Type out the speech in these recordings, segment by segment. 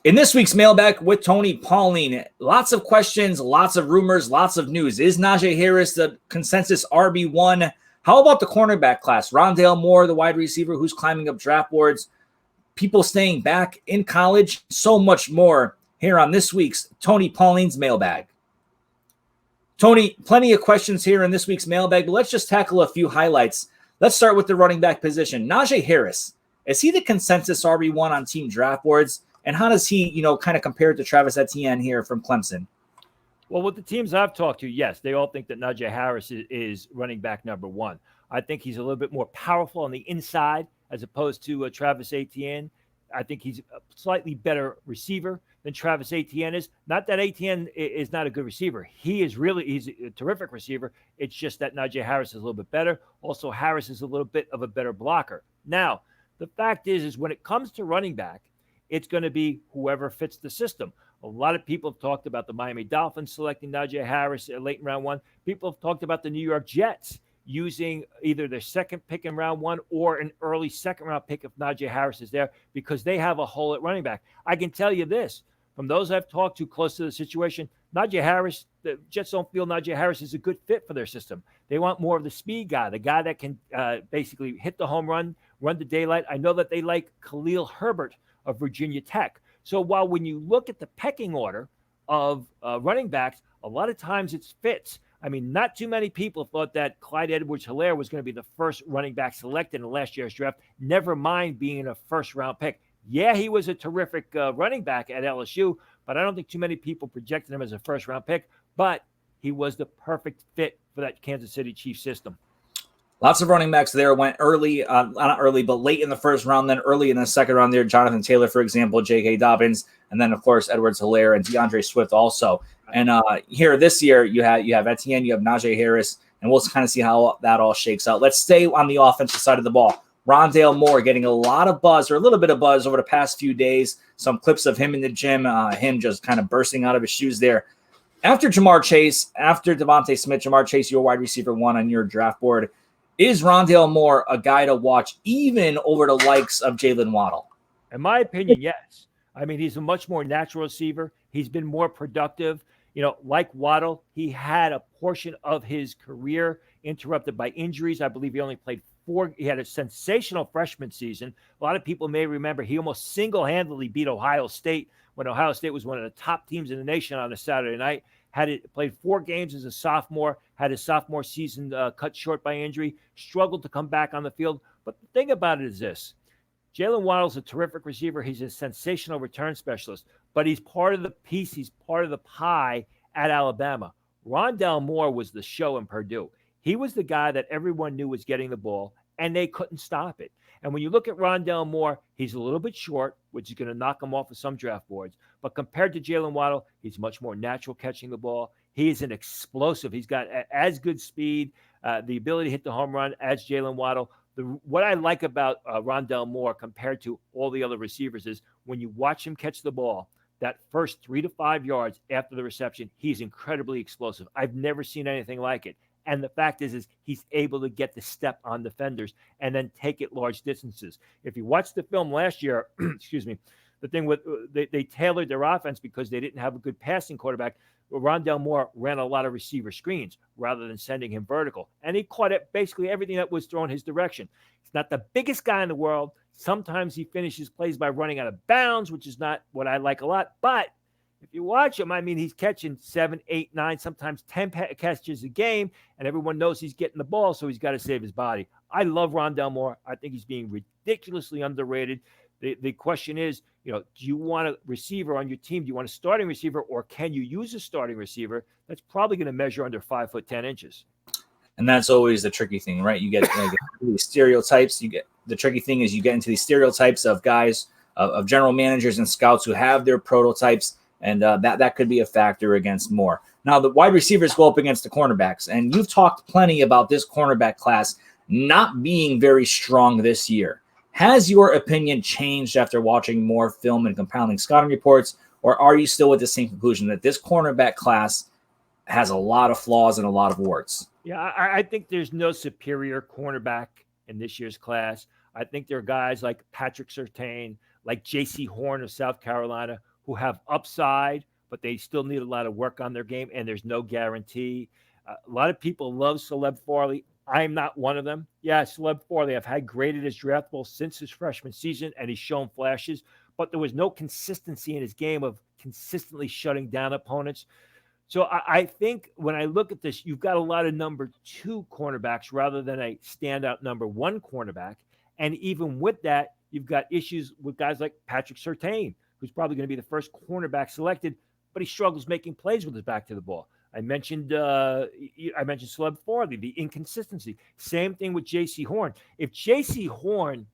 In this week's mailbag with Tony Pauline, lots of questions, lots of rumors, lots of news. Is Najee Harris the consensus RB1? How about the cornerback class? Rondale Moore, the wide receiver who's climbing up draft boards, people staying back in college, so much more here on this week's Tony Pauline's mailbag. Tony, plenty of questions here in this week's mailbag, but let's just tackle a few highlights. Let's start with the running back position. Najee Harris, is he the consensus RB1 on team draft boards? And how does he, kind of compare to Travis Etienne here from Clemson? Well, with the teams I've talked to, yes, they all think that Najee Harris is running back number one. I think he's a little bit more powerful on the inside as opposed to Travis Etienne. I think he's a slightly better receiver than Travis Etienne is. Not that Etienne is not a good receiver. He's a terrific receiver. It's just that Najee Harris is a little bit better. Also, Harris is a little bit of a better blocker. Now, the fact is when it comes to running back, it's going to be whoever fits the system. A lot of people have talked about the Miami Dolphins selecting Najee Harris late in round one. People have talked about the New York Jets using either their second pick in round one or an early second round pick if Najee Harris is there because they have a hole at running back. I can tell you this, from those I've talked to close to the situation, Najee Harris, the Jets don't feel Najee Harris is a good fit for their system. They want more of the speed guy, the guy that can basically hit the home run the daylight. I know that they like Khalil Herbert of Virginia Tech. So while when you look at the pecking order of running backs, a lot of times it's fits. I mean, not too many people thought that Clyde Edwards-Helaire was going to be the first running back selected in last year's draft, never mind being a first-round pick. Yeah, he was a terrific running back at LSU, but I don't think too many people projected him as a first-round pick, but he was the perfect fit for that Kansas City Chiefs system. Lots of running backs there went early, not early, but late in the first round, then early in the second round there. Jonathan Taylor, for example, J.K. Dobbins, and then, of course, Edwards-Helaire and DeAndre Swift also. And here this year, you have Etienne, you have Najee Harris, and we'll kind of see how that all shakes out. Let's stay on the offensive side of the ball. Rondale Moore getting a lot of buzz, or a little bit of buzz over the past few days. Some clips of him in the gym, him just kind of bursting out of his shoes there. After Jamar Chase, after Devontae Smith, Jamar Chase, your wide receiver one on your draft board. Is Rondale Moore a guy to watch even over the likes of Jalen Waddle? In my opinion, yes. I mean, he's a much more natural receiver. He's been more productive. Like Waddle, he had a portion of his career interrupted by injuries. I believe he only played 4. He had a sensational freshman season. A lot of people may remember he almost single-handedly beat Ohio State when Ohio State was one of the top teams in the nation on a Saturday night. Played 4 games as a sophomore, had his sophomore season cut short by injury, struggled to come back on the field. But the thing about it is this. Jalen Waddle's a terrific receiver. He's a sensational return specialist, but he's part of the piece. He's part of the pie at Alabama. Rondale Moore was the show in Purdue. He was the guy that everyone knew was getting the ball, and they couldn't stop it. And when you look at Rondale Moore, he's a little bit short, which is going to knock him off of some draft boards. But compared to Jalen Waddle, he's much more natural catching the ball. He is an explosive. He's got as good speed, the ability to hit the home run as Jalen Waddle. What I like about Rondale Moore compared to all the other receivers is when you watch him catch the ball, that first 3 to 5 yards after the reception, he's incredibly explosive. I've never seen anything like it. And the fact is he's able to get the step on defenders and then take it large distances. If you watch the film last year, excuse me, the thing with they tailored their offense because they didn't have a good passing quarterback. Rondale Moore ran a lot of receiver screens rather than sending him vertical. And he caught basically everything that was thrown his direction. He's not the biggest guy in the world. Sometimes he finishes plays by running out of bounds, which is not what I like a lot. But if you watch him, I mean, he's catching 7, 8, 9, sometimes 10 catches a game, and everyone knows he's getting the ball, so he's got to save his body. I love Rondale Moore. I think he's being ridiculously underrated. The question is, do you want a receiver on your team? Do you want a starting receiver, or can you use a starting receiver that's probably going to measure under 5'10". And that's always the tricky thing, right? You get these stereotypes. The tricky thing is you get into these stereotypes of guys, of general managers and scouts who have their prototypes. And that could be a factor against Moore. Now, the wide receivers go up against the cornerbacks. And you've talked plenty about this cornerback class not being very strong this year. Has your opinion changed after watching more film and compiling scouting reports? Or are you still with the same conclusion that this cornerback class has a lot of flaws and a lot of warts? Yeah, I think there's no superior cornerback in this year's class. I think there are guys like Patrick Surtain, like J.C. Horn of South Carolina, who have upside, but they still need a lot of work on their game, and there's no guarantee. A lot of people love Caleb Farley. I'm not one of them. Yeah, Caleb Farley, I've had graded as draftable since his freshman season, and he's shown flashes, but there was no consistency in his game of consistently shutting down opponents. So I think when I look at this, you've got a lot of number 2 cornerbacks rather than a standout number 1 cornerback. And even with that, you've got issues with guys like Patrick Surtain, who's probably going to be the first cornerback selected, but he struggles making plays with his back to the ball. I mentioned Caleb Farley, the inconsistency. Same thing with J.C. Horn. If J.C. Horn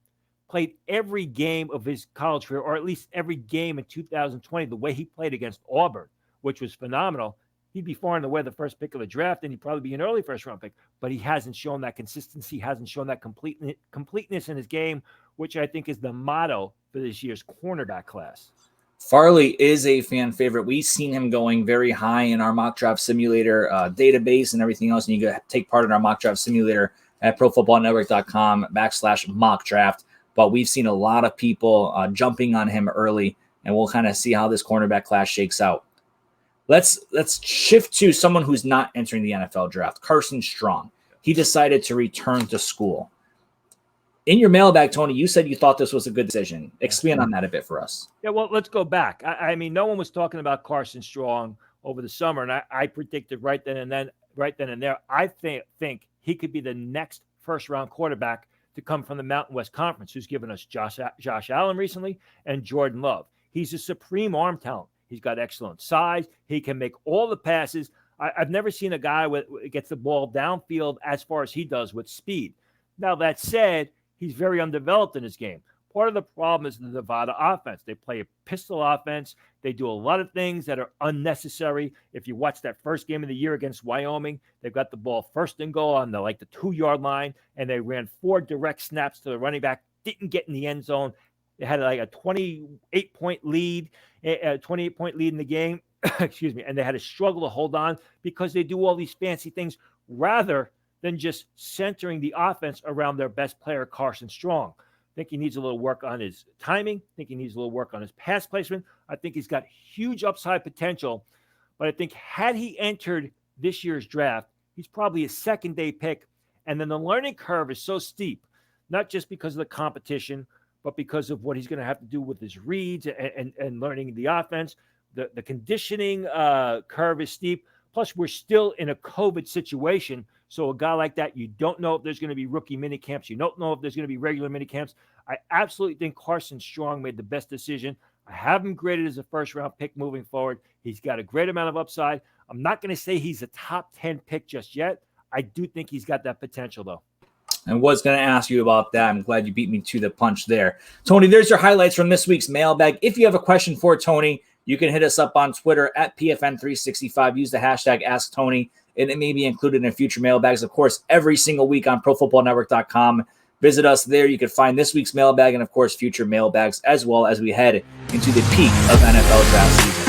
played every game of his college career, or at least every game in 2020, the way he played against Auburn, which was phenomenal, he'd be far and away the first pick of the draft, and he'd probably be an early first-round pick. But he hasn't shown that consistency, hasn't shown that completeness in his game, which I think is the motto for this year's cornerback class. Farley is a fan favorite. We've seen him going very high in our mock draft simulator database and everything else. And you can take part in our mock draft simulator at profootballnetwork.com/mock draft. But we've seen a lot of people jumping on him early, and we'll kind of see how this cornerback class shakes out. Let's shift to someone who's not entering the NFL draft, Carson Strong. He decided to return to school. In your mailbag, Tony, you said you thought this was a good decision. Expand on that a bit for us. Yeah, well, let's go back. I mean, no one was talking about Carson Strong over the summer, and I predicted right then and there, I think he could be the next first-round quarterback to come from the Mountain West Conference, who's given us Josh Allen recently and Jordan Love. He's a supreme arm talent. He's got excellent size. He can make all the passes. I've never seen a guy gets the ball downfield as far as he does with speed. Now, that said, he's very undeveloped in his game. Part of the problem is the Nevada offense. They play a pistol offense. They do a lot of things that are unnecessary. If you watch that first game of the year against Wyoming, they've got the ball first and goal on the 2-yard line, and they ran 4 direct snaps to the running back, didn't get in the end zone. They had a 28-point lead, in the game, excuse me, and they had to struggle to hold on because they do all these fancy things rather than just centering the offense around their best player, Carson Strong. I think he needs a little work on his timing. I think he needs a little work on his pass placement. I think he's got huge upside potential, but I think had he entered this year's draft, he's probably a second-day pick, and then the learning curve is so steep, not just because of the competition, but because of what he's going to have to do with his reads and learning the offense. The conditioning curve is steep. Plus, we're still in a COVID situation. So a guy like that, you don't know if there's going to be rookie mini camps. You don't know if there's going to be regular mini camps. I absolutely think Carson Strong made the best decision. I have him graded as a first-round pick moving forward. He's got a great amount of upside. I'm not going to say he's a top 10 pick just yet. I do think he's got that potential, though. I was going to ask you about that. I'm glad you beat me to the punch there. Tony, there's your highlights from this week's mailbag. If you have a question for Tony, you can hit us up on Twitter at PFN365. Use the hashtag AskTony, and it may be included in future mailbags, of course, every single week on ProFootballNetwork.com. Visit us there. You can find this week's mailbag and, of course, future mailbags as well as we head into the peak of NFL draft season.